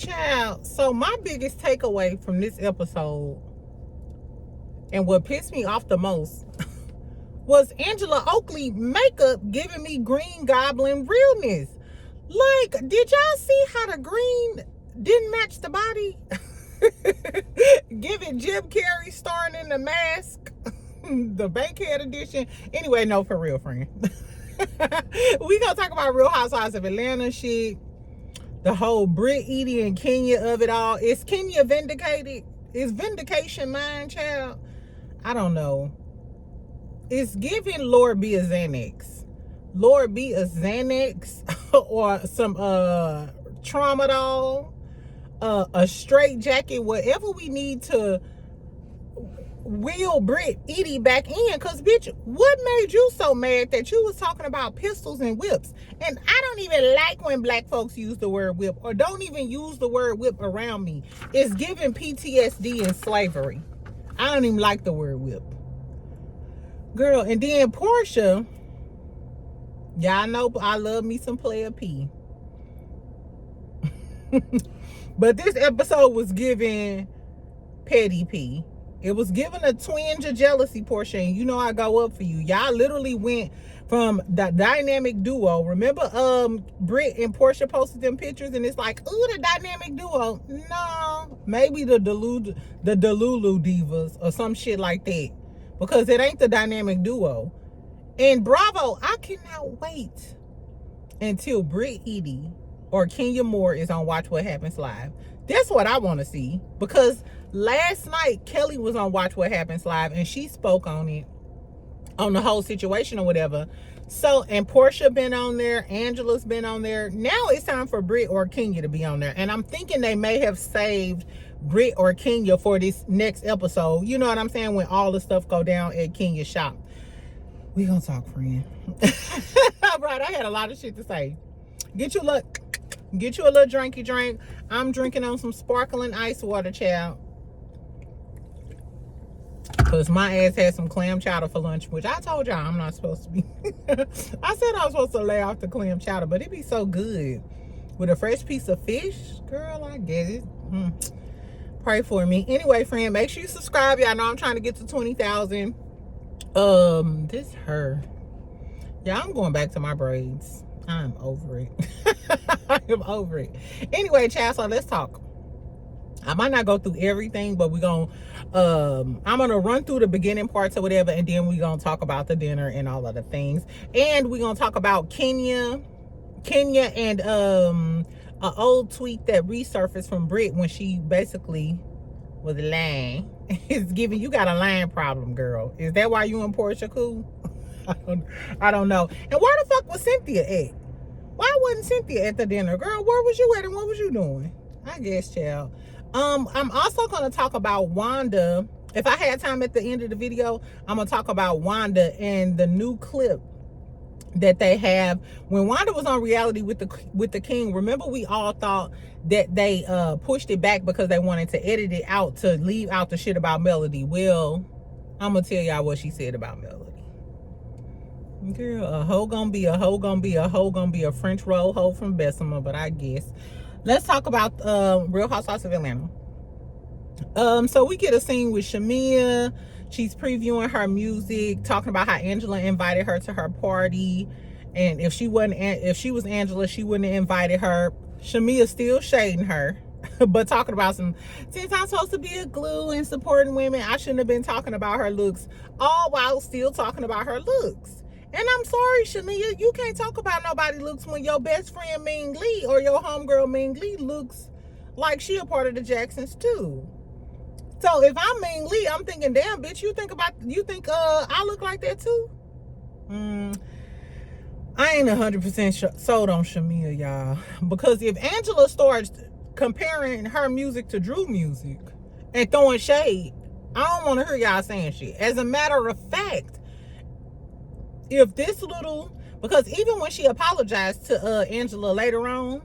Child, so my biggest takeaway from this episode and what pissed me off the most was Angela Oakley makeup giving me Green Goblin realness. Like, did y'all see how the green didn't match the body? Giving Jim Carrey starring in The Mask, the Bankhead edition. Anyway, no, for real, friend. We gonna talk about Real Housewives of Atlanta shit. The whole Brit Eady and Kenya of it all. Is Kenya vindicated? Is vindication mine, child? I don't know. It's giving Lord be a Xanax. Lord be a Xanax or some tramadol, a straight jacket, whatever we need to wheel Brit Eady back in. Cause bitch, what made you so mad that you was talking about pistols and whips? And I don't even like when black folks use the word whip, or don't even use the word whip around me. It's giving PTSD and slavery. I don't even like the word whip, girl. And then Porsha, y'all know I love me some player P. But this episode was giving petty P. It was giving a twinge of jealousy, Porsha, and you know I go up for you. Y'all literally went from the dynamic duo. Remember, Britt and Porsha posted them pictures, and it's like, ooh, the dynamic duo. No, maybe the Delulu divas or some shit like that, because it ain't the dynamic duo. And Bravo, I cannot wait until Brit Eady or Kenya Moore is on Watch What Happens Live. That's what I want to see, because last night Kelli was on Watch What Happens Live and she spoke on it, on the whole situation or whatever. So, and Porsha been on there, Angela's been on there. Now it's time for Brit or Kenya to be on there. And I'm thinking they may have saved Brit or Kenya for this next episode. You know what I'm saying? When all the stuff go down at Kenya's shop. We gonna talk, friend. Right, I had a lot of shit to say. Get you a little drinky drink. I'm drinking on some sparkling ice water, child. Because my ass had some clam chowder for lunch, which I told y'all I'm not supposed to be. I said I was supposed to lay off the clam chowder, but it be so good. With a fresh piece of fish, girl, I get it. Pray for me. Anyway, friend, make sure you subscribe. Y'all know I'm trying to get to 20,000. This her. Yeah, I'm going back to my braids. I'm over it. I am over it. Anyway, child, so let's talk. I might not go through everything, but I'm gonna run through the beginning parts or whatever, and then we're gonna talk about the dinner and all of the things. And we're gonna talk about Kenya and an old tweet that resurfaced from Brit when she basically was lying. It's giving you got a lying problem, girl. Is that why you and Porsha cool? I don't know. And where the fuck was Cynthia at? Why wasn't Cynthia at the dinner? Girl, where was you at and what was you doing? I guess, child. I'm also going to talk about Wanda. If I had time at the end of the video, I'm going to talk about Wanda and the new clip that they have. When Wanda was on Reality with the King, remember we all thought that they pushed it back because they wanted to edit it out to leave out the shit about Melody. Well, I'm going to tell y'all what she said about Melody. Girl, a hoe gonna be a hoe gonna be a hoe gonna be a French roll hoe from Bessemer, but I guess. Let's talk about Real Housewives of Atlanta. So we get a scene with Shamea. She's previewing her music, talking about how Angela invited her to her party, and if she was Angela, she wouldn't have invited her. Shamea still shading her, but talking about since I'm supposed to be a glue and supporting women, I shouldn't have been talking about her looks, all while still talking about her looks. And I'm sorry, Shamea, you can't talk about nobody looks when your best friend Ming Lee or your homegirl Ming Lee looks like she a part of the Jacksons too. So if I'm Ming Lee, I'm thinking, damn, bitch, you think I look like that too? I ain't 100% sold on Shamea, y'all. Because if Angela starts comparing her music to Drew music and throwing shade, I don't want to hear y'all saying shit. As a matter of fact, if this because even when she apologized to Angela later on,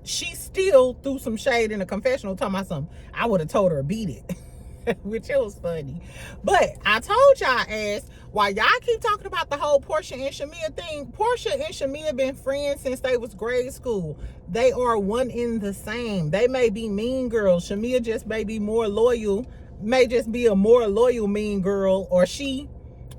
she still threw some shade in the confessional talking about something. I would have told her beat it. which it was funny. But I told y'all ass, while y'all keep talking about the whole Porsha and Shamia thing, Porsha and Shamia been friends since they was grade school. They are one in the same. They may be mean girls. Shamia just may be more loyal, may just be a more loyal mean girl, or she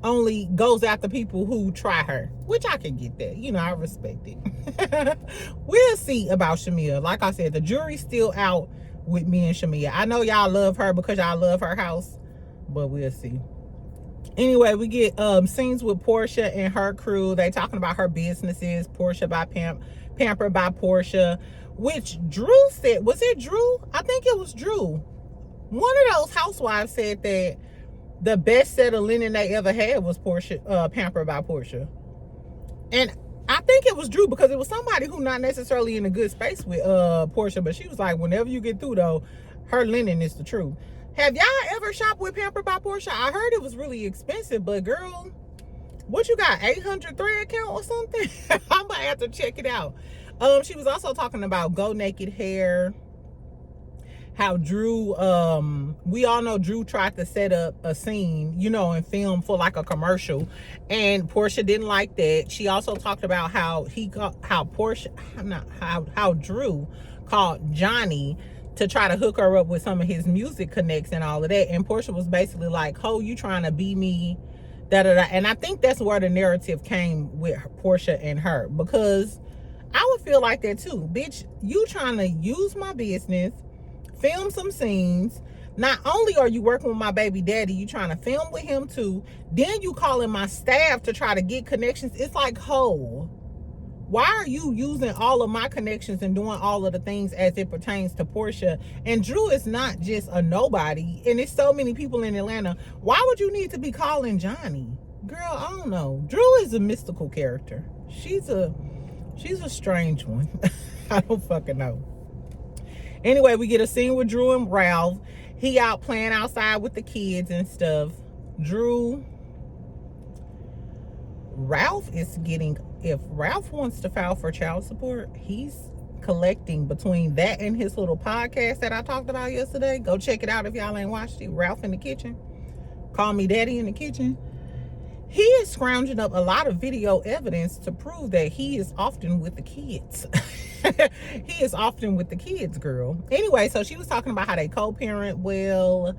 only goes after people who try her, which I can get that. You know, I respect it. We'll see about Shamia. Like I said, the jury's still out with me and Shamia. I know y'all love her because y'all love her house, but we'll see. Anyway, we get scenes with Porsha and her crew. They talking about her businesses, Porsha by Pampered by Porsha, which Drew said, was it Drew? I think it was Drew. One of those housewives said that the best set of linen they ever had was Porsha, Pampered by Porsha. And I think it was Drew, because it was somebody who not necessarily in a good space with Porsha, but she was like, whenever you get through though, her linen is the truth. Have y'all ever shopped with Pampered by Porsha? I heard it was really expensive, but girl, what you got, 800 thread count or something? I'm gonna have to check it out. She was also talking about Go Naked hair, how Drew, we all know Drew tried to set up a scene, you know, and film for like a commercial, and Porsha didn't like that. She also talked about how Drew called Johnny to try to hook her up with some of his music connects and all of that, and Porsha was basically like, "Oh, you trying to be me?" Da da da. And I think that's where the narrative came with Porsha and her, because I would feel like that too, bitch. You trying to use my business, film some scenes. Not only are you working with my baby daddy, you trying to film with him too. Then you calling my staff to try to get connections. It's like, ho, why are you using all of my connections and doing all of the things as it pertains to Porsha? And Drew is not just a nobody, and it's so many people in Atlanta. Why would you need to be calling Johnny? Girl, I don't know. Drew is a mystical character. She's a strange one. I don't fucking know. Anyway, we get a scene with Drew and Ralph. He out playing outside with the kids and stuff. Ralph is getting, if Ralph wants to file for child support, he's collecting between that and his little podcast that I talked about yesterday. Go check it out if y'all ain't watched it. Ralph in the Kitchen. Call Me Daddy in the Kitchen. He is scrounging up a lot of video evidence to prove that he is often with the kids. He is often with the kids, girl. Anyway, so she was talking about how they co-parent well,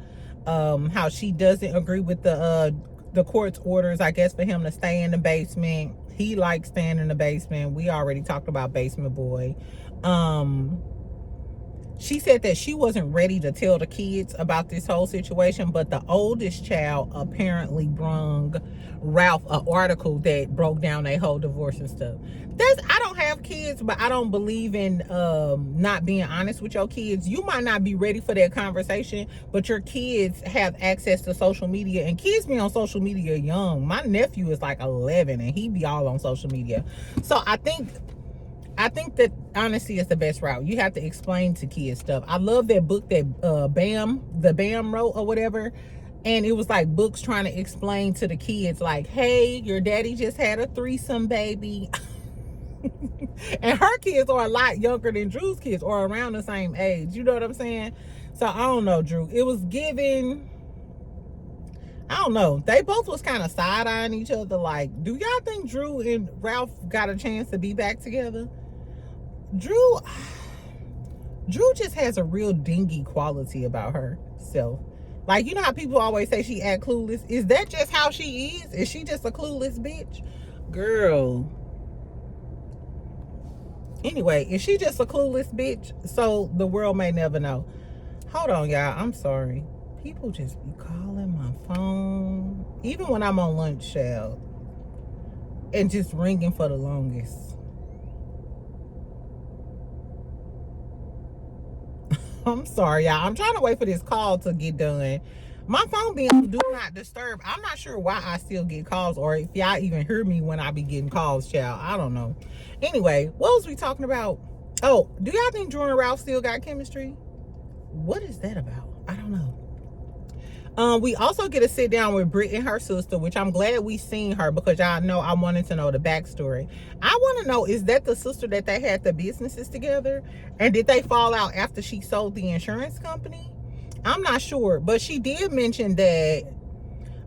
how she doesn't agree with the court's orders, I guess, for him to stay in the basement. He likes staying in the basement. We already talked about Basement Boy. She said that she wasn't ready to tell the kids about this whole situation, but the oldest child apparently brung Ralph an article that broke down their whole divorce and stuff. I don't have kids, but I don't believe in not being honest with your kids. You might not be ready for that conversation, but your kids have access to social media, and kids be on social media young. My nephew is like 11 and he be all on social media. So I think that honesty is the best route. You have to explain to kids stuff. I love that book that Bam wrote or whatever. And it was like books trying to explain to the kids, like, hey, your daddy just had a threesome, baby. And her kids are a lot younger than Drew's kids, or around the same age. You know what I'm saying? So I don't know, Drew. It was giving, I don't know. They both was kind of side-eyeing each other. Like, do y'all think Drew and Ralph got a chance to be back together? Drew just has a real dingy quality about herself. Like, you know how people always say she act clueless? Is that just how she is? Is she just a clueless bitch? Girl. Anyway, is she just a clueless bitch? So the world may never know. Hold on, y'all. I'm sorry. People just be calling my phone. Even when I'm on lunch, child. And just ringing for the longest. I'm sorry, y'all. I'm trying to wait for this call to get done. My phone being on do not disturb. I'm not sure why I still get calls, or if y'all even hear me when I be getting calls, child. I don't know. Anyway, what was we talking about? Oh, do y'all think Drew and Ralph still got chemistry? What is that about? I don't know. We also get to sit down with Britt and her sister, which I'm glad we seen her, because y'all know I wanted to know the backstory. I want to know, is that the sister that they had the businesses together? And did they fall out after she sold the insurance company? I'm not sure, but she did mention that,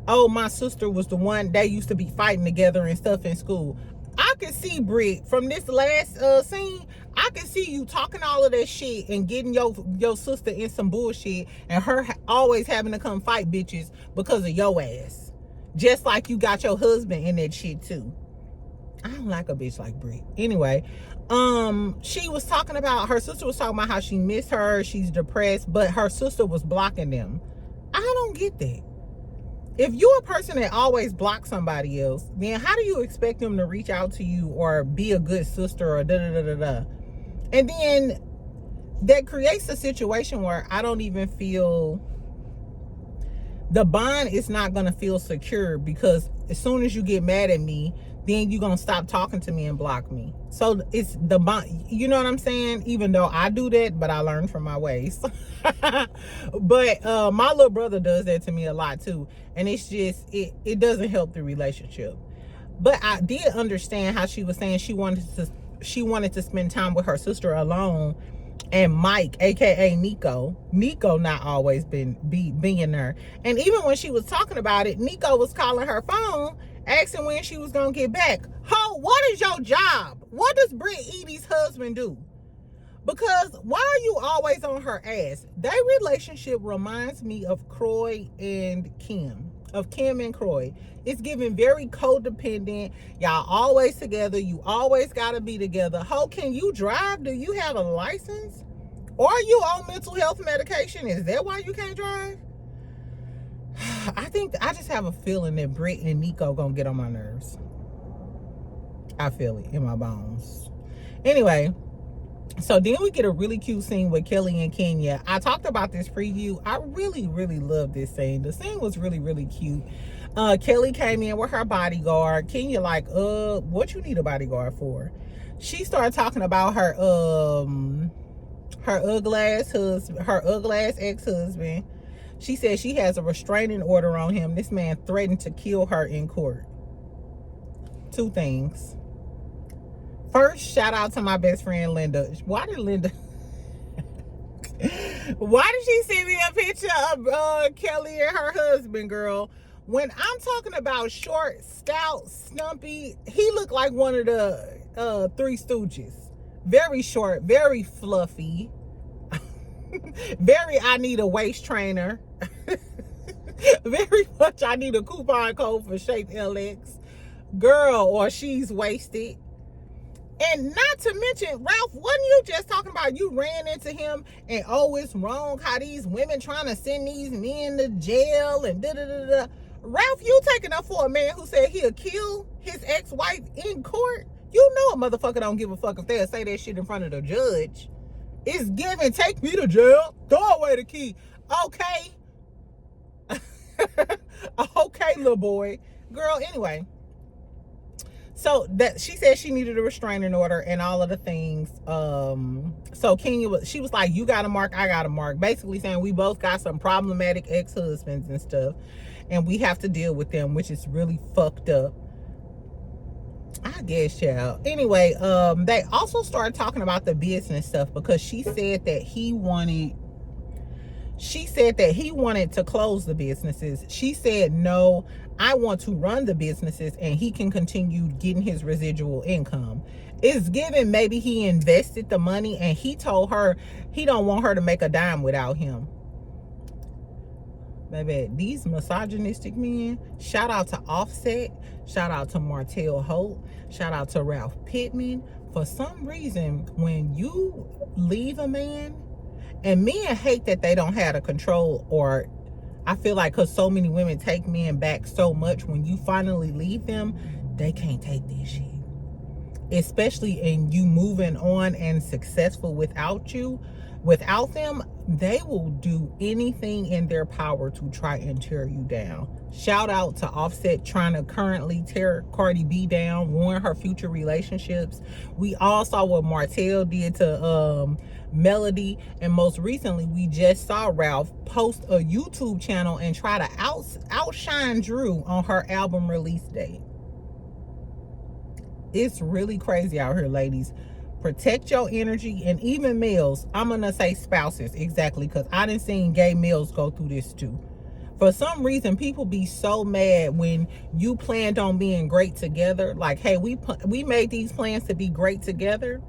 oh, my sister was the one, they used to be fighting together and stuff in school. I could see, Britt, from this last scene, I can see you talking all of that shit and getting your sister in some bullshit, and her always having to come fight bitches because of your ass. Just like you got your husband in that shit too. I don't like a bitch like Britt. Anyway, she was talking about, her sister was talking about how she missed her, she's depressed, but her sister was blocking them. I don't get that. If you're a person that always blocks somebody else, then how do you expect them to reach out to you or be a good sister or da-da-da-da-da? And then that creates a situation where I don't even feel, the bond is not going to feel secure, because as soon as you get mad at me, then you're going to stop talking to me and block me. So it's the bond, you know what I'm saying? Even though I do that, but I learn from my ways. But my little brother does that to me a lot too. And it's just, it doesn't help the relationship. But I did understand how she was saying she wanted to spend time with her sister alone, and Mike, aka Nico not always being there. And even when she was talking about it, Nico was calling her phone asking when she was gonna get back. Ho, what is your job? What does Brit Eady's husband do? Because why are you always on her ass? Their relationship reminds me of Kroy and Kim. Of Kim and Kroy. It's giving very codependent. Y'all always together. You always gotta be together. Ho, can you drive? Do you have a license? Or are you on mental health medication? Is that why you can't drive? I just have a feeling that Britt and Nico gonna get on my nerves. I feel it in my bones. Anyway, so then we get a really cute scene with Kelli and Kenya. I talked about this preview. I really, really love this scene. The scene was really, really cute. Kelli came in with her bodyguard. Kenya like, what you need a bodyguard for? She started talking about her ugly ass ex-husband. She said she has a restraining order on him. This man threatened to kill her in court. Two things. First, shout out to my best friend Linda. Why did she send me a picture of Kelli and her husband, girl? When I'm talking about short, stout, stumpy, he looked like one of the Three Stooges. Very short, very fluffy. Very, I need a waist trainer. Very much, I need a coupon code for Shape LX. Girl, or she's wasted. And not to mention, Ralph, wasn't you just talking about you ran into him and, oh, it's wrong how these women trying to send these men to jail and da-da-da-da. Ralph, you taking up for a man who said he'll kill his ex-wife in court? You know a motherfucker don't give a fuck if they'll say that shit in front of the judge. It's giving, take me to jail, throw away the key. Okay. Okay, little boy. Girl, anyway. So that she said she needed a restraining order and all of the things. So Kenya she was like, you got a mark, I got a mark. Basically saying we both got some problematic ex-husbands and stuff, and we have to deal with them, which is really fucked up, I guess, child. Anyway, they also started talking about the business stuff, because she said that he wanted to close the businesses. She said, no, I want to run the businesses and he can continue getting his residual income. It's given maybe he invested the money and he told her he don't want her to make a dime without him. Baby, these misogynistic men. Shout out to Offset. Shout out to Martell Holt. Shout out to Ralph Pittman. For some reason, when you leave a man, and men hate that they don't have the control, or I feel like because so many women take men back so much, when you finally leave them, they can't take this shit. Especially in you moving on and successful without them, they will do anything in their power to try and tear you down. Shout out to Offset trying to currently tear Cardi B down, ruin her future relationships. We all saw what Martell did to Melody, and most recently we just saw Ralph post a YouTube channel and try to outshine Drew on her album release date. It's really crazy out here, ladies. Protect your energy. And even males, I'm gonna say spouses, exactly, because I done seen gay males go through this too. For some reason, people be so mad when you planned on being great together. Like, hey, we made these plans to be great together,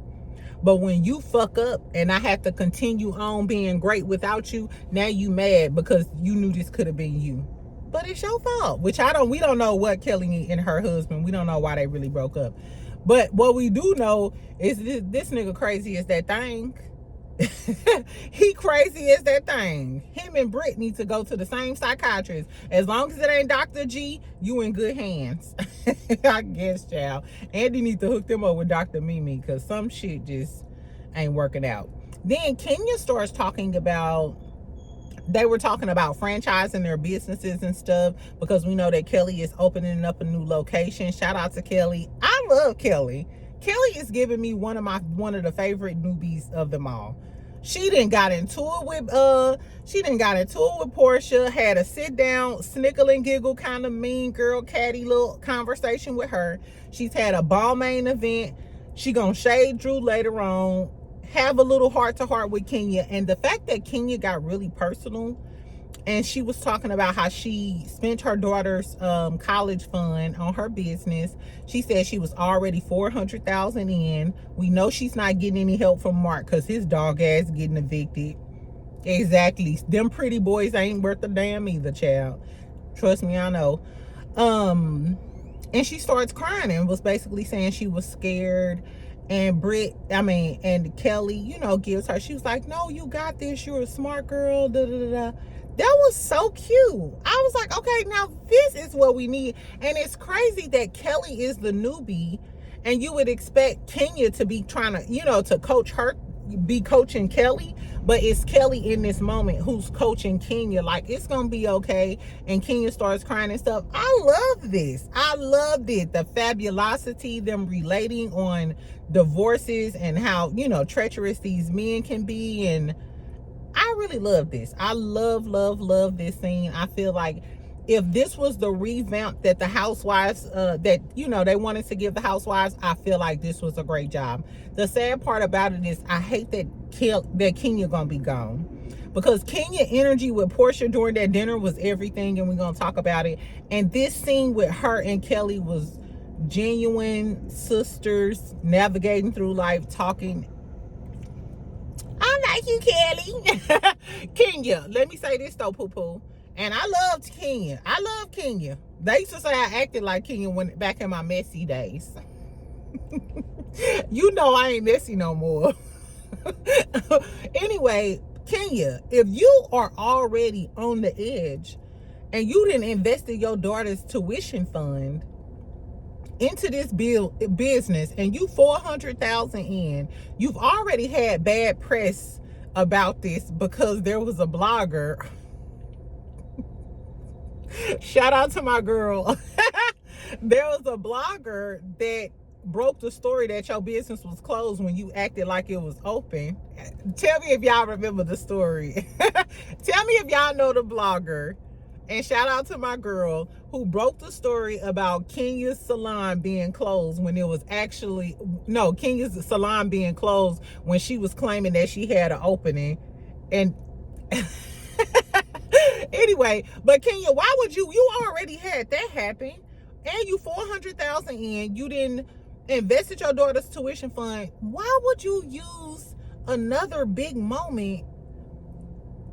but when you fuck up and I have to continue on being great without you, now you mad because you knew this could have been you. But it's your fault, which we don't know what Kelli and her husband, we don't know why they really broke up. But what we do know is this nigga crazy as that thing. He crazy as that thing. Him and Britt need to go to the same psychiatrist. As long as it ain't Dr. G, you in good hands. I guess, child. Andy need to hook them up with Dr. Mimi, because some shit just ain't working out. Then Kenya starts talking about, they were talking about franchising their businesses and stuff, because we know that Kelli is opening up a new location. Shout out to Kelli. I love Kelli. Kelli is giving me one of the favorite newbies of them all. She done got into it with Porsha, had a sit down, snickle and giggle kind of mean girl, catty little conversation with her. She's had a ball main event. She gonna shade Drew later on, have a little heart to heart with Kenya. And the fact that Kenya got really personal, and she was talking about how she spent her daughter's college fund on her business. She said she was already $400,000 in. We know she's not getting any help from Mark because his dog ass getting evicted. Exactly. Them pretty boys ain't worth a damn either, child. Trust me, I know. And she starts crying and was basically saying she was scared. And and Kelli, gives her, she was like, no, you got this. You're a smart girl. Da, da, da, da. That was so cute. I was like, okay, now this is what we need. And it's crazy that Kelli is the newbie, and you would expect Kenya to be trying to, to coach her, be coaching Kelli, but it's Kelli in this moment who's coaching Kenya. Like, it's gonna be okay. And Kenya starts crying and stuff. I love this. I loved it. The fabulosity, them relating on divorces and how, treacherous these men can be. And I really love this. I love this scene. I feel like if this was the revamp that the Housewives, they wanted to give the Housewives, I feel like this was a great job. The sad part about it is I hate that Kenya gonna be gone, because Kenya energy with Porsha during that dinner was everything, and we're gonna talk about it. And this scene with her and Kelli was genuine sisters navigating through life, talking. I like you, Kelli. Kenya, let me say this though, poo-poo. And I loved Kenya. I love Kenya. They used to say I acted like Kenya back in my messy days. I ain't messy no more. Anyway, Kenya, if you are already on the edge and you didn't invest in your daughter's tuition fund into this business, and you $400,000 in, you've already had bad press about this because there was a blogger. Shout out to my girl. There was a blogger that broke the story that your business was closed when you acted like it was open. Tell me if y'all remember the story. Tell me if y'all know the blogger. And shout out to my girl who broke the story about Kenya's salon being closed when it was actually, no, Kenya's salon being closed when she was claiming that she had an opening. And anyway, but Kenya, why would you already had that happen, and you $400,000 in, you didn't invest in your daughter's tuition fund. Why would you use another big moment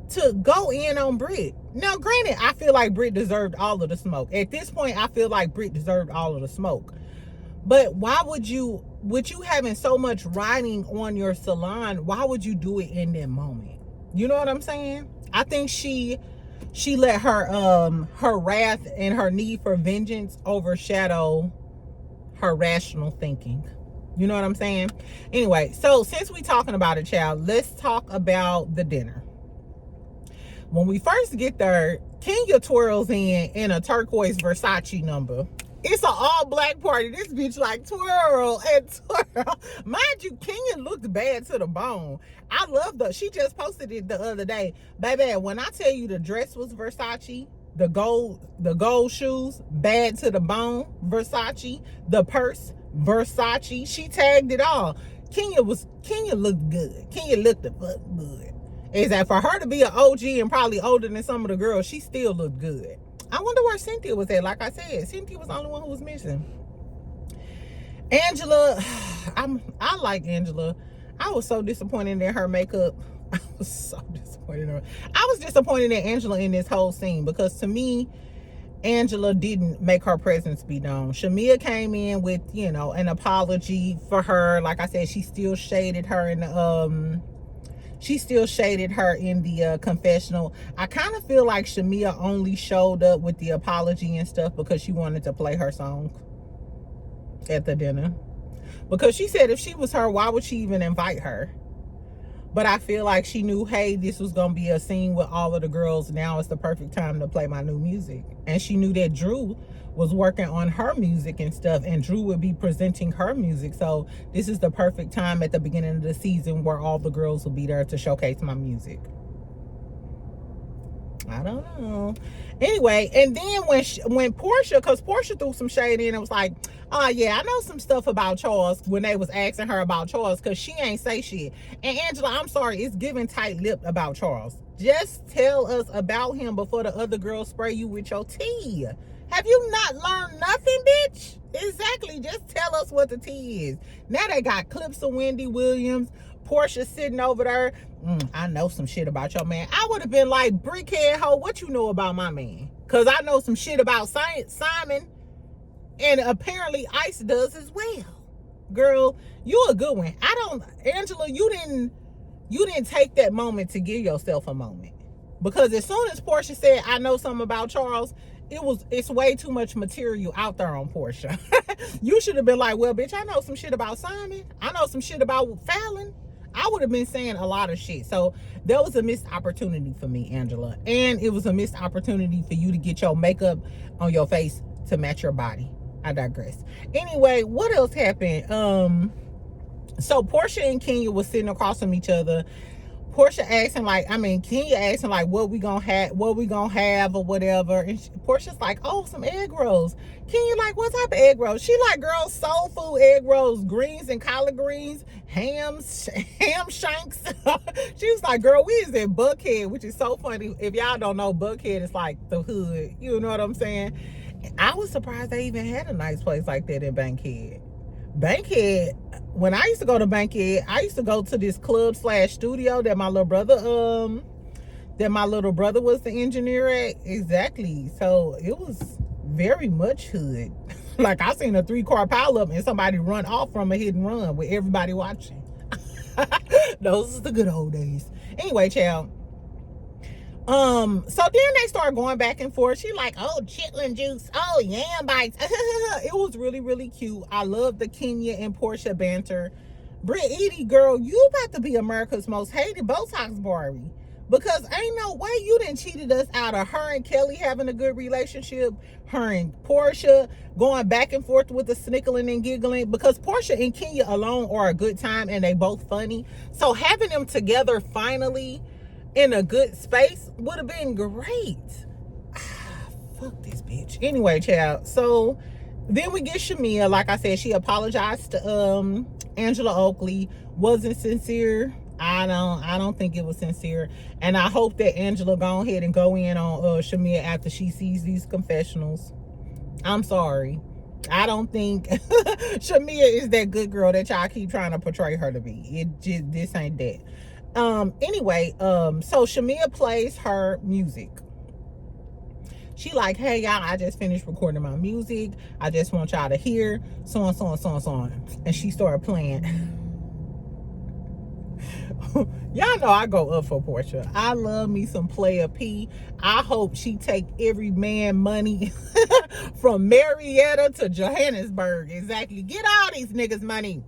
to go in on Britt? Now, granted, I feel like Britt deserved all of the smoke. At this point, I feel like Britt deserved all of the smoke. But why would you having so much riding on your salon, why would you do it in that moment? You know what I'm saying? I think she let her wrath and her need for vengeance overshadow her rational thinking. You know what I'm saying? Anyway, so since we talking about it, child, let's talk about the dinner. When we first get there, Kenya twirls in a turquoise Versace number. It's an all-black party. This bitch like twirl and twirl. Mind you, Kenya looked bad to the bone. I love she just posted it the other day. Baby, when I tell you the dress was Versace, the gold shoes, bad to the bone, Versace, the purse, Versace, she tagged it all. Kenya looked good. Kenya looked the fuck good. Is that for her to be an OG and probably older than some of the girls, she still looked good. I wonder where Cynthia was at. Like I said, Cynthia was the only one who was missing. Angela, I like Angela. I was so disappointed in her makeup. I was so disappointed in her. I was disappointed in Angela in this whole scene because to me, Angela didn't make her presence be known. Shamia came in with, you know, an apology for her. Like I said, she still shaded her in the confessional. I kind of feel like Shamia only showed up with the apology and stuff because she wanted to play her song at the dinner. Because she said if she was her, why would she even invite her? But I feel like she knew, hey, this was going to be a scene with all of the girls. Now it's the perfect time to play my new music. And she knew that Drew was working on her music and stuff, and Drew would be presenting her music. So this is the perfect time at the beginning of the season where all the girls will be there to showcase my music. I don't know. Anyway, and then when Porsha, because Porsha threw some shade in and was like, oh yeah, I know some stuff about Charles, when they was asking her about Charles, because she ain't say shit. And Angela, I'm sorry, it's giving tight-lipped about Charles. Just tell us about him before the other girls spray you with your tea. Have you not learned nothing, bitch? Exactly. Just tell us what the tea is. Now they got clips of Wendy Williams. Porsha sitting over there. I know some shit about your man. I would have been like, brickhead hoe, what you know about my man? Because I know some shit about Simon. And apparently Ice does as well. Girl, you a good one. Angela, you didn't take that moment to give yourself a moment. Because as soon as Porsha said, I know something about Charles, it's way too much material out there on Porsha. You should have been like, well, bitch, I know some shit about Simon. I know some shit about Fallon. I would have been saying a lot of shit. So that was a missed opportunity for me, Angela. And it was a missed opportunity for you to get your makeup on your face to match your body. I digress. Anyway, what else happened? So Porsha and Kenya was sitting across from each other. Kenya asking like, what we gonna have or whatever. And Portia's like, oh, some egg rolls. Kenya like, what type of egg rolls? She like, girl, soul food egg rolls, greens and collard greens, ham shanks. She was like, girl, we is in Buckhead, which is so funny. If y'all don't know, Buckhead is like the hood. You know what I'm saying? I was surprised they even had a nice place like that in Bankhead. When I used to go to Bankhead, I used to go to this club/studio that my little brother was the engineer at. Exactly. So it was very much hood. Like I seen a 3-car pileup and somebody run off from a hit and run with everybody watching. Those are the good old days. Anyway, child. So then they start going back and forth. She like, oh, chitlin juice, oh, yam bites. It was really, really cute. I love the Kenya and Porsha banter. Brit Eady, girl, you about to be America's most hated Botox Barbie. Because ain't no way you done cheated us out of her and Kelli having a good relationship, her and Porsha going back and forth with the snickling and giggling, because Porsha and Kenya alone are a good time and they both funny. So having them together finally in a good space would have been great. Fuck this bitch. Anyway, child. So then we get Shamea. Like I said, she apologized to Angela Oakley. Wasn't sincere. I don't think it was sincere. And I hope that Angela go ahead and go in on Shamea after she sees these confessionals. I'm sorry. I don't think Shamea is that good girl that y'all keep trying to portray her to be. This ain't that. Anyway, so Shamea plays her music. She like, hey y'all, I just finished recording my music. I just want y'all to hear so on. And she started playing. Y'all know I go up for Porsha. I love me some Player P. I hope she take every man money from Marietta to Johannesburg. Exactly. Get all these niggas money.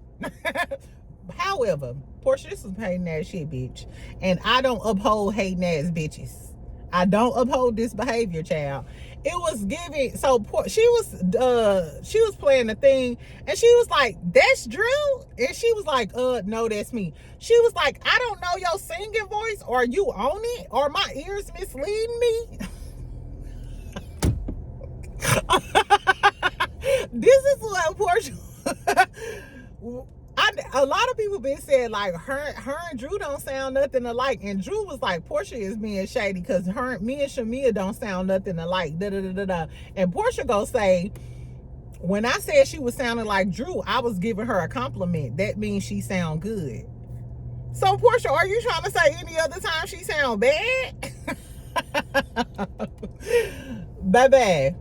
However, Porsha, this is hating ass shit, bitch. And I don't uphold hating ass bitches. I don't uphold this behavior, child. It was giving, so she was playing the thing, and she was like, that's Drew? And she was like, no, that's me. She was like, I don't know your singing voice, or you own it, or my ears misleading me. This is what Porsha, A lot of people been saying like her and Drew don't sound nothing alike, and Drew was like, Porsha is being shady because me and Shamia don't sound nothing alike. Da da da da da. And Porsha go say, when I said she was sounding like Drew, I was giving her a compliment. That means she sound good. So Porsha, are you trying to say any other time she sound bad? Baby,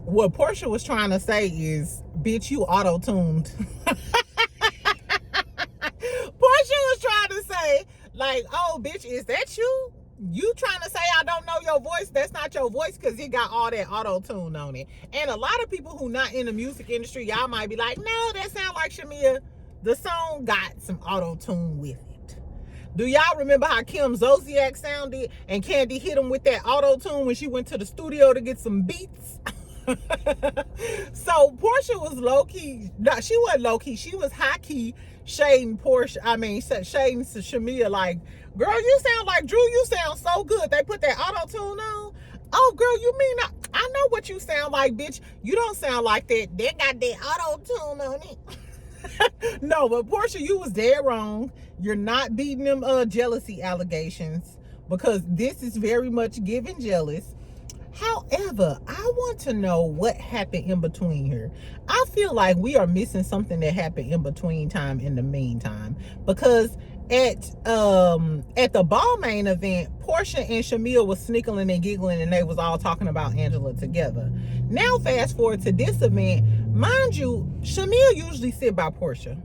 what Porsha was trying to say is, bitch, you auto-tuned. Porsha was trying to say, like, oh, bitch, is that you? You trying to say I don't know your voice? That's not your voice because it got all that auto-tune on it. And a lot of people who not in the music industry, y'all might be like, no, that sound like Shamia. The song got some auto-tune with it. Do y'all remember how Kim Zolciak sounded and Candy hit him with that auto-tune when she went to the studio to get some beats? So Porsha was low-key, no, she wasn't low-key, she was high-key shading shading Shamia like, girl, you sound like Drew, you sound so good. They put that auto-tune on. Oh, girl, you mean, I know what you sound like, bitch. You don't sound like that. They got that auto-tune on it. No, but Porsha, you was dead wrong. You're not beating them jealousy allegations because this is very much giving jealous. However, I want to know what happened in between here. I feel like we are missing something that happened in between time in the meantime, because at the Balmain event, Porsha and Shamia was snickling and giggling and they was all talking about Angela together. Now fast forward to this event, mind you, Shamia usually sit by Porsha.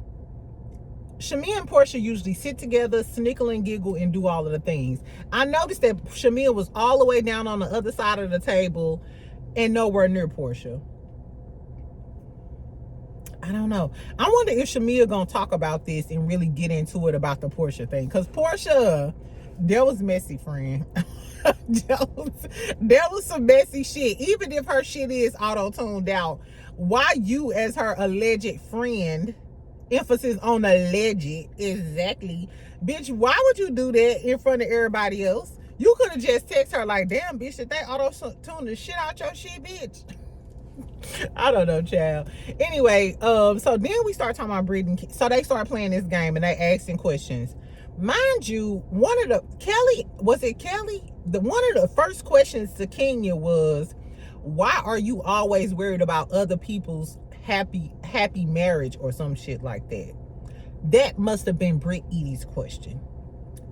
Shamia and Porsha usually sit together, snickle and giggle, and do all of the things. I noticed that Shamia was all the way down on the other side of the table and nowhere near Porsha. I don't know. I wonder if Shamia gonna talk about this and really get into it about the Porsha thing. Because Porsha, that was messy, friend. There was some messy shit. Even if her shit is auto-tuned out, why you as her alleged friend, emphasis on alleged, exactly, bitch, why would you do that in front of everybody else? You could have just text her like, damn, bitch, did they auto-tune the shit out your shit, bitch? I don't know, child. Anyway, so then we start talking about Britt and Kenya. So they start playing this game and they asking questions. Mind you, one of the Kelli, one of the first questions to Kenya was, why are you always worried about other people's happy marriage or some shit like that? That must have been Brit Eady's question.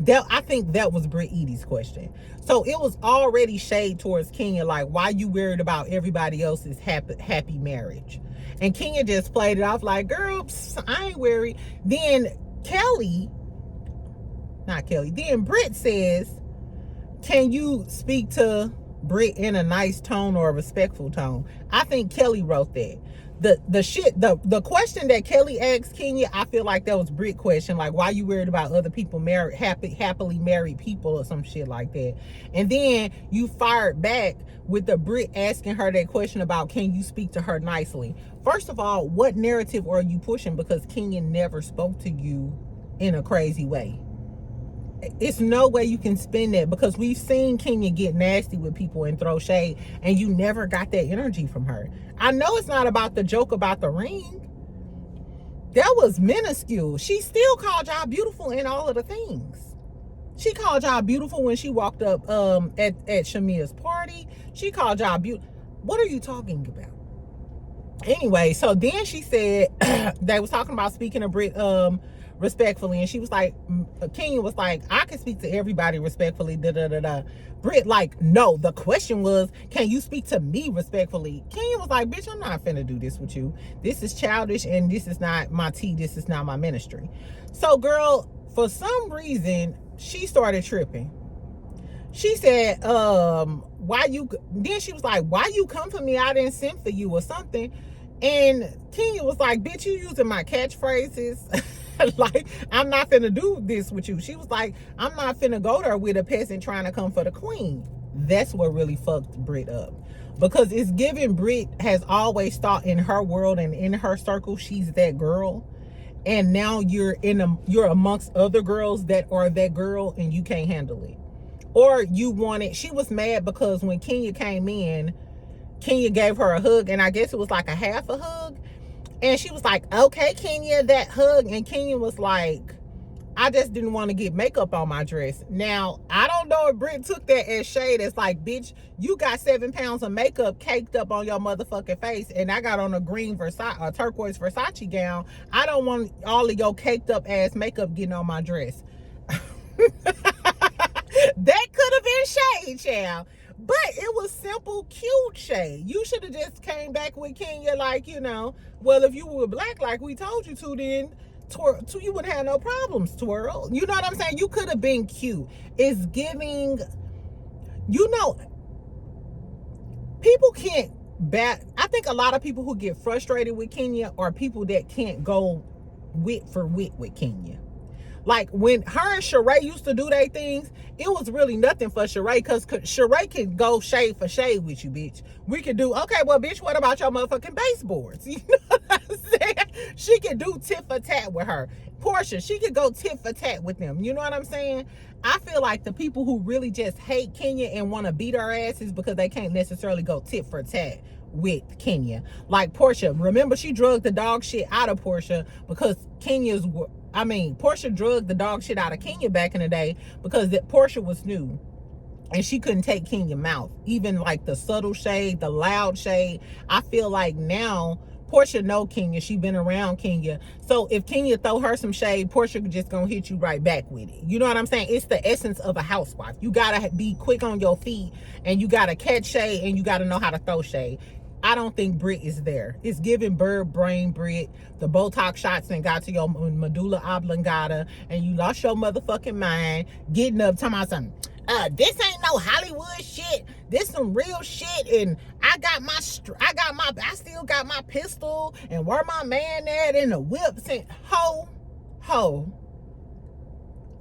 I think that was Brit Eady's question. So it was already shade towards Kenya, like, why you worried about everybody else's happy marriage? And Kenya just played it off like, girl, I ain't worried. Then then Brit says, can you speak to Brit in a nice tone or a respectful tone? I think Kelli wrote that. The question that Kelli asked Kenya, I feel like that was Brit question, like, why you worried about other people happily married people or some shit like that. And then you fired back with the Brit asking her that question about, can you speak to her nicely? First of all, what narrative are you pushing? Because Kenya never spoke to you in a crazy way. It's no way you can spin that, because we've seen Kenya get nasty with people and throw shade, and you never got that energy from her. I know it's not about the joke about the ring. That was minuscule. She still called y'all beautiful in all of the things. She called y'all beautiful when she walked up at Shamia's party. She called y'all beautiful. What are you talking about? Anyway, so then she said they was talking about speaking to Brit respectfully, and she was like, Kenya was like, I can speak to everybody respectfully, da da da da. Brit like, no, the question was, can you speak to me respectfully? Kenya was like, bitch, I'm not finna do this with you. This is childish, and this is not my tea. This is not my ministry. So girl, for some reason, she started tripping. She said, then she was like, why you come for me? I didn't send for you or something. And Kenya was like, bitch, you using my catchphrases. Like, I'm not finna do this with you. She was like, I'm not finna go there with a peasant trying to come for the queen. That's what really fucked Brit up, because it's given Brit has always thought in her world and in her circle she's that girl, and now you're amongst other girls that are that girl and you can't handle it. Or you wanted, she was mad because when Kenya came in, Kenya gave her a hug, and I guess it was like a half a hug. And she was like, okay, Kenya, that hug. And Kenya was like, I just didn't want to get makeup on my dress. Now, I don't know if Britt took that as shade. It's like, bitch, you got 7 pounds of makeup caked up on your motherfucking face, and I got on a green a turquoise Versace gown. I don't want all of your caked up ass makeup getting on my dress. That could have been shade, child. But it was simple, cute shade. You should have just came back with Kenya like, you know, well, if you were black like we told you to, then you wouldn't have no problems, twirl. You know what I'm saying? You could have been cute. It's giving, you know, people can't I think a lot of people who get frustrated with Kenya are people that can't go wit for wit with Kenya. Like when her and Sheree used to do their things, it was really nothing for Sheree, because Sheree can go shade for shade with you, bitch. We could do, okay, well, bitch, what about your motherfucking baseboards? You know what I'm saying? She can do tit for tat with her. Porsha, she could go tit for tat with them. You know what I'm saying? I feel like the people who really just hate Kenya and want to beat her asses because they can't necessarily go tit for tat with Kenya. Like Porsha, remember she drugged the dog shit out of Porsha because Porsha drugged the dog shit out of Kenya back in the day because Porsha was new and she couldn't take Kenya's mouth. Even like the subtle shade, the loud shade. I feel like now Porsha know Kenya. She been around Kenya. So if Kenya throw her some shade, Porsha just gonna hit you right back with it. You know what I'm saying? It's the essence of a housewife. You gotta be quick on your feet, and you gotta catch shade, and you gotta know how to throw shade. I don't think Britt is there. It's giving bird brain Britt. The Botox shots and got to your medulla oblongata, and you lost your motherfucking mind, getting up, talking about something. This ain't no Hollywood shit. This some real shit, and I still got my pistol, and where my man at, and the whips, and ho.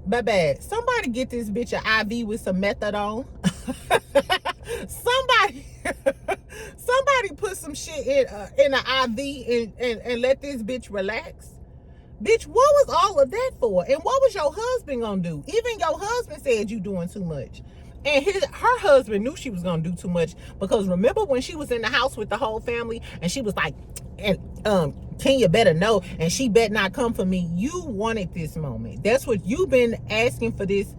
Baby, somebody get this bitch an IV with some methadone. Somebody put some shit in an IV and let this bitch relax. Bitch, what was all of that for? And what was your husband gonna do? Even your husband said you doing too much. And her husband knew she was gonna do too much, because remember when she was in the house with the whole family and she was like, and Kenya better know, and she better not come for me. You wanted this moment. That's what you've been asking for this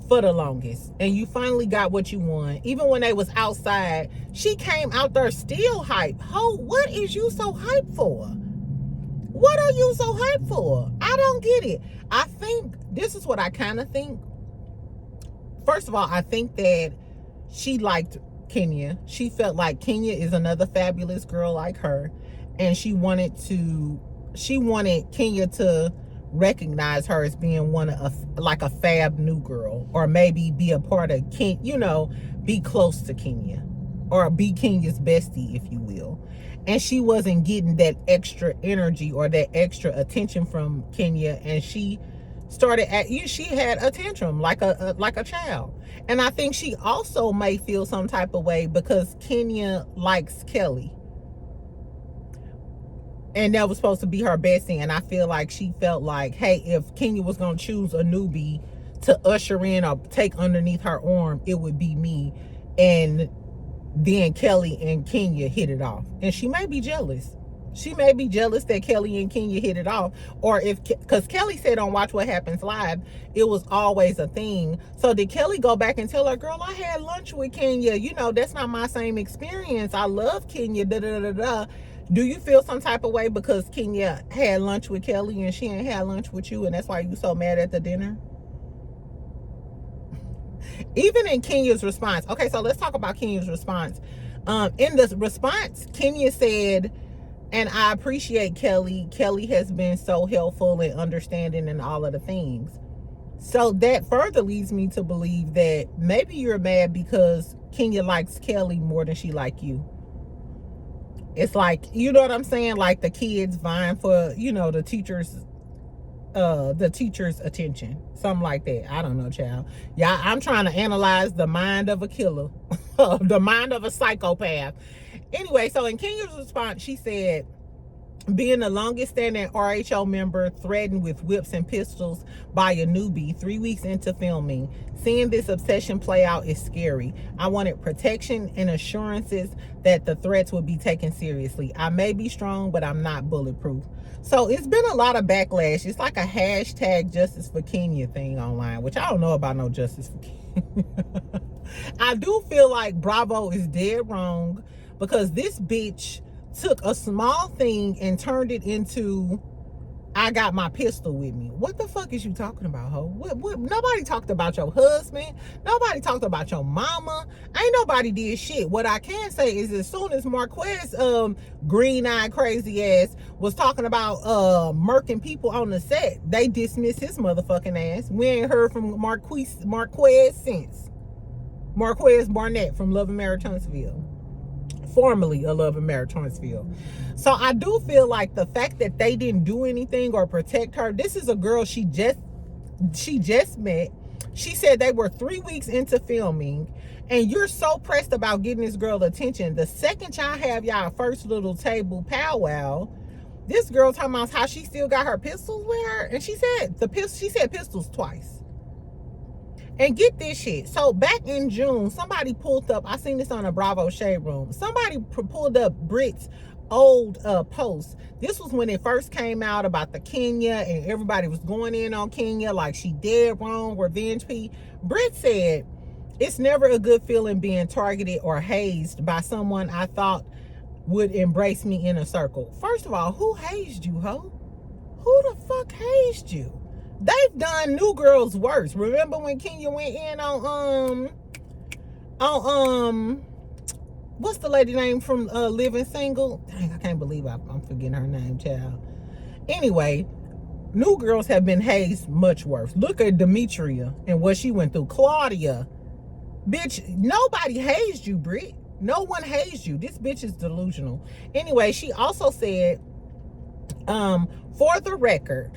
for the longest, and you finally got what you want. Even when they was outside, she came out there still hype. Ho, what is you so hyped for? What are you so hyped for? I don't get it. I think this is what I kind of think. First of all, I think that she liked Kenya. She felt like Kenya is another fabulous girl like her, and she wanted Kenya to recognize her as being like a fab new girl, or maybe be a part of Kenya, you know, be close to Kenya, or be Kenya's bestie, if you will. And she wasn't getting that extra energy or that extra attention from Kenya, and she had a tantrum like a child. And I think she also may feel some type of way because Kenya likes Kelli, and that was supposed to be her bestie. And I feel like she felt like, hey, if Kenya was gonna choose a newbie to usher in or take underneath her arm, it would be me. And then Kelli and Kenya hit it off, and she may be jealous. She may be jealous that Kelli and Kenya hit it off, or because Kelli said on Watch What Happens Live, it was always a thing. So did Kelli go back and tell her, girl, I had lunch with Kenya, you know, that's not my same experience. I love Kenya, da da da da. Do you feel some type of way because Kenya had lunch with Kelli and she ain't had lunch with you, and that's why you so mad at the dinner? Even in Kenya's response. Okay, so let's talk about Kenya's response. In the response, Kenya said, and I appreciate Kelli. Kelli has been so helpful and understanding and all of the things. So that further leads me to believe that maybe you're mad because Kenya likes Kelli more than she like you. It's like, you know what I'm saying? Like the kids vying for, you know, the teacher's attention. Something like that. I don't know, child. Yeah, I'm trying to analyze the mind of a killer. The mind of a psychopath. Anyway, so in Kenya's response, she said, Being the longest standing RHO member threatened with whips and pistols by a newbie 3 weeks into filming. Seeing this obsession play out is scary. I wanted protection and assurances that the threats would be taken seriously. I may be strong, but I'm not bulletproof. So it's been a lot of backlash. It's like a hashtag justice for Kenya thing online, which I don't know about no justice for Kenya. I do feel like Bravo is dead wrong, because this bitch took a small thing and turned it into, I got my pistol with me. What the fuck is you talking about, ho? What? Nobody talked about your husband. Nobody talked about your mama. Ain't nobody did shit. What I can say is, as soon as Marquez, green-eyed crazy ass was talking about murking people on the set, they dismissed his motherfucking ass. We ain't heard from Marquez since. Marquez Barnett from Love and Marriage Huntsville. Formerly a Love and Marriage Huntsville. So I do feel like the fact that they didn't do anything or protect her. This is a girl she just met. She said they were 3 weeks into filming, and you're so pressed about getting this girl attention. The second y'all have y'all first little table powwow, this girl talking about how she still got her pistols with her, and she said pistols twice. And get this shit. So back in June, somebody pulled up, I seen this on a Bravo Shade Room. Somebody pulled up Britt's old post. This was when it first came out about the Kenya, and everybody was going in on Kenya like she dead wrong, revenge P. Britt said, it's never a good feeling being targeted or hazed by someone I thought would embrace me in a circle. First of all, who hazed you, ho? Who the fuck hazed you? They've done New Girls worse. Remember when Kenya went in on what's the lady name from Living Single? Dang, I can't believe I'm forgetting her name, child. Anyway, New Girls have been hazed much worse. Look at Demetria and what she went through. Claudia, bitch, nobody hazed you, Britt. No one hazed you. This bitch is delusional. Anyway, she also said, for the record,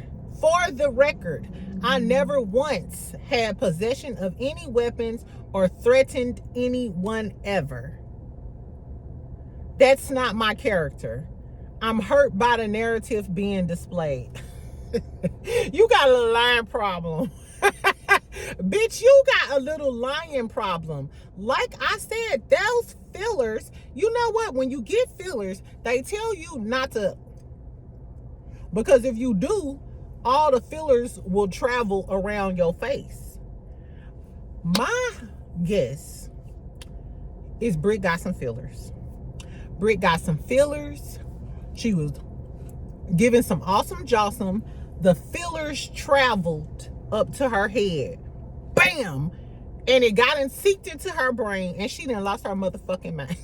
I never once had possession of any weapons or threatened anyone ever. That's not my character. I'm hurt by the narrative being displayed. You got a little lying problem. Bitch, you got a little lying problem. Like I said, those fillers, you know what? When you get fillers, they tell you not to, because if you do, all the fillers will travel around your face. My guess is Britt got some fillers. Britt got some fillers. She was giving some awesome jawsome. The fillers traveled up to her head. Bam! And it got and seeped into her brain, and she done lost her motherfucking mind.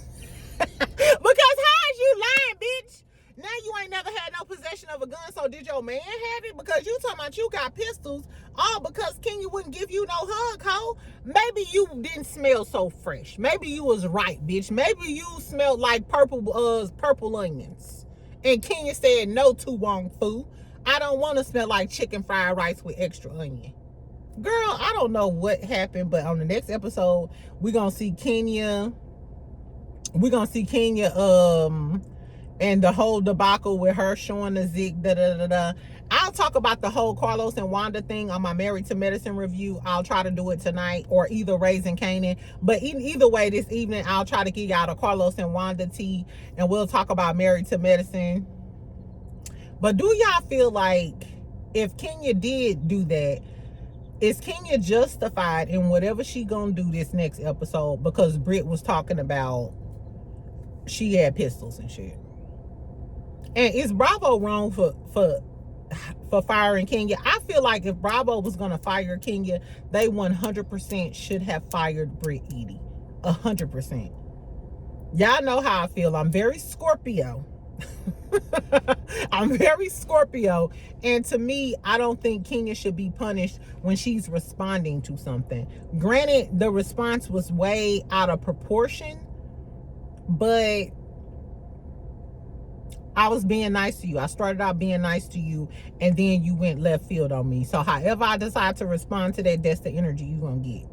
Because how is you lying, bitch? Now you ain't never had no possession of a gun, so did your man have it? Because you talking about you got pistols, all because Kenya wouldn't give you no hug, ho. Maybe you didn't smell so fresh. Maybe you was right, bitch. Maybe you smelled like purple onions. And Kenya said, no to Wong Fu. I don't want to smell like chicken fried rice with extra onion. Girl, I don't know what happened, but on the next episode, we're going to see Kenya. We're going to see Kenya, and the whole debacle with her showing the zig, I'll talk about the whole Carlos and Wanda thing on my Married to Medicine review. I'll try to do it tonight, or either Raising Canaan. But either way, this evening, I'll try to give y'all the Carlos and Wanda tea, and we'll talk about Married to Medicine. But do y'all feel like if Kenya did do that, is Kenya justified in whatever she gonna do this next episode? Because Britt was talking about she had pistols and shit. And is Bravo wrong for firing Kenya? I feel like if Bravo was going to fire Kenya, they 100% should have fired Brit Eady. 100%. Y'all know how I feel. I'm very Scorpio. I'm very Scorpio. And to me, I don't think Kenya should be punished when she's responding to something. Granted, the response was way out of proportion, but I was being nice to you. I started out being nice to you, and then you went left field on me. So however I decide to respond to that, that's the energy you're going to get.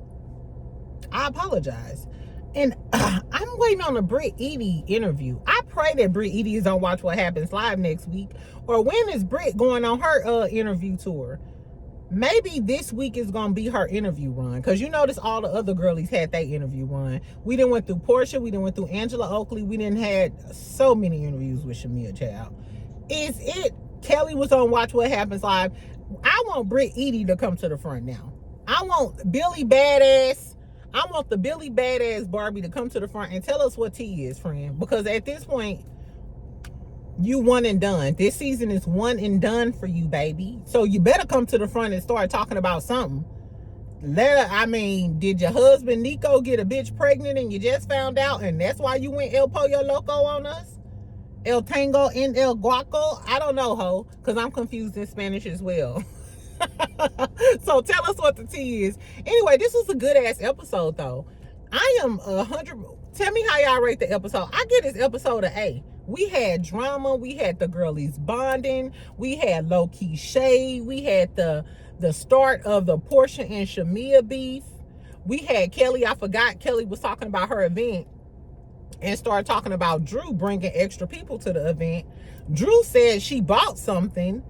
I apologize. And I'm waiting on a Brit Eady interview. I pray that Brit Eady is on Watch What Happens Live next week. Or when is Brit going on her interview tour? Maybe this week is going to be her interview run. Because you notice all the other girlies had their interview run. We done went through Porsha. We done went through Angela Oakley. We done had so many interviews with Shamia, child. Is it? Kelli was on Watch What Happens Live. I want Brit Eady to come to the front now. I want Billy Badass. I want the Billy Badass Barbie to come to the front and tell us what tea is, friend. Because at this point, you one and done. This season is one and done for you, baby. So you better come to the front and start talking about something. Did your husband Nico get a bitch pregnant and you just found out and that's why you went El Pollo Loco on us? El Tango en El Guaco? I don't know, ho, because I'm confused in Spanish as well. So tell us what the tea is. Anyway, this was a good ass episode though. I am 100. Tell me how y'all rate the episode. I give this episode an A. We had drama. We had the girlies bonding. We had low key shade. We had the start of the Porsha and Shamia beef. We had Kelli. I forgot Kelli was talking about her event and started talking about Drew bringing extra people to the event. Drew said she bought something,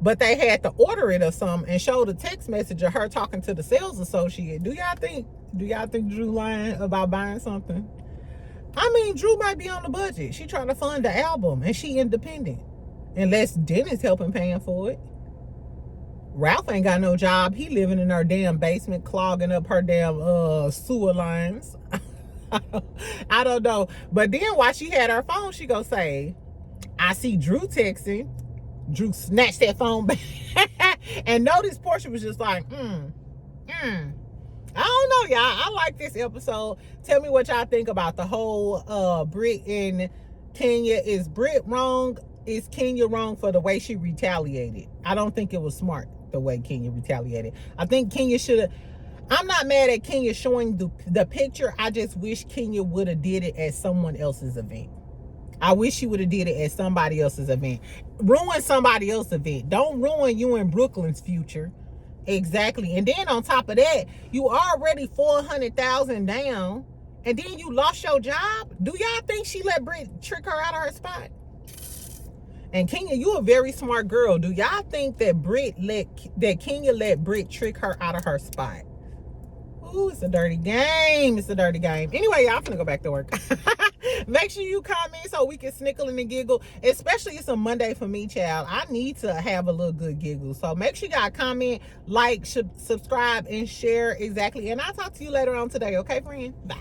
but they had to order it or something and showed a text message of her talking to the sales associate. Do y'all think Drew lying about buying something? I mean, Drew might be on the budget. She trying to fund the album and she independent. Unless Dennis helping paying for it. Ralph ain't got no job. He living in her damn basement, clogging up her damn sewer lines. I don't know. But then while she had her phone, she go say, I see Drew texting. Drew snatched that phone back. And notice Porsha was just like, I don't know, y'all. I like this episode. Tell me what y'all think about the whole Britt and Kenya. Is Britt wrong? Is Kenya wrong for the way she retaliated? I don't think it was smart the way Kenya retaliated. I think Kenya should have. I'm not mad at Kenya showing the picture. I just wish Kenya would have did it at someone else's event. I wish she would have did it at somebody else's event. Ruin somebody else's event. Don't ruin you and Brooklyn's future. Exactly. And then on top of that, you already 400,000 down, and then you lost your job. Do y'all think she let Britt trick her out of her spot? And Kenya, you a very smart girl. Do y'all think that Kenya let Britt trick her out of her spot? Ooh, it's a dirty game. It's a dirty game. Anyway, y'all, I'm finna go back to work. Make sure you comment so we can snickle and giggle. Especially it's a Monday for me, child. I need to have a little good giggle. So make sure you guys comment, like, subscribe, and share. Exactly. And I'll talk to you later on today. Okay, friend? Bye.